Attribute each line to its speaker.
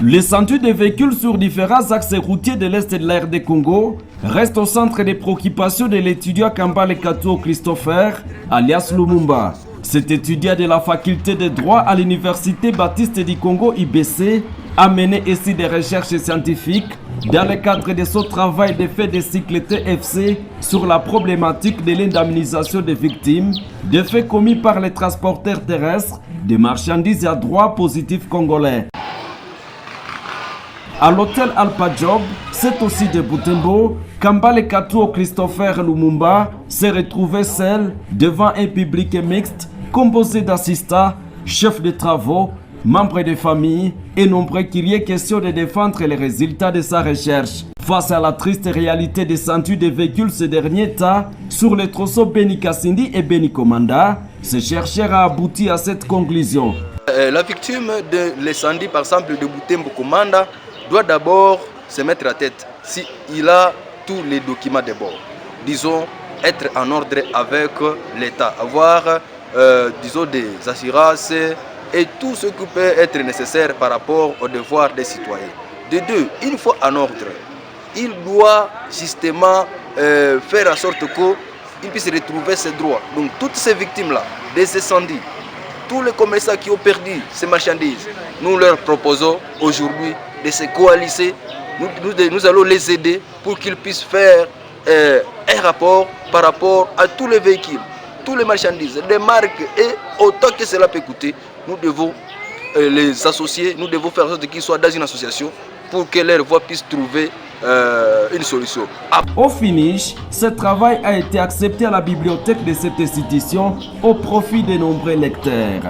Speaker 1: L'incendie des véhicules sur différents axes routiers de l'Est de l'ARD Congo reste au centre des préoccupations de l'étudiant Kambale Katou Christopher, alias Lumumba. Cet étudiant de la faculté de droit à l'Université Baptiste du Congo IBC a mené ici des recherches scientifiques dans le cadre de son travail de fait de cycle TFC sur la problématique de l'indemnisation des victimes de faits commis par les transporteurs terrestres de marchandises à droit positif congolais. À l'hôtel Alpha Job, c'est aussi de Butembo, Kambale Katou Christopher Lumumba s'est retrouvé seul devant un public mixte composé d'assistants, chefs de travaux, membres de famille et nombreux qu'il y ait question de défendre les résultats de sa recherche. Face à la triste réalité des centuries de véhicules ces derniers temps sur les tronçons Beni Kassindi et Beni Komanda, ce chercheur a abouti à cette conclusion.
Speaker 2: La victime de l'incendie, par exemple, de Butembo Komanda, doit d'abord se mettre à tête s'il a tous les documents de bord. Disons, être en ordre avec l'État, avoir disons, des assurances et tout ce qui peut être nécessaire par rapport aux devoirs des citoyens. De deux, une fois en ordre, il doit justement faire en sorte qu'il puisse retrouver ses droits. Donc toutes ces victimes-là, des incendies, tous les commerçants qui ont perdu ces marchandises, nous leur proposons aujourd'hui de se coaliser. Nous allons les aider pour qu'ils puissent faire un rapport par rapport à tous les véhicules, tous les marchandises, les marques et autant que cela peut coûter. Nous devons les associer, nous devons faire en sorte qu'ils soient dans une association pour que leur voix puisse trouver une solution.
Speaker 1: Au finish, ce travail a été accepté à la bibliothèque de cette institution au profit de nombreux lecteurs.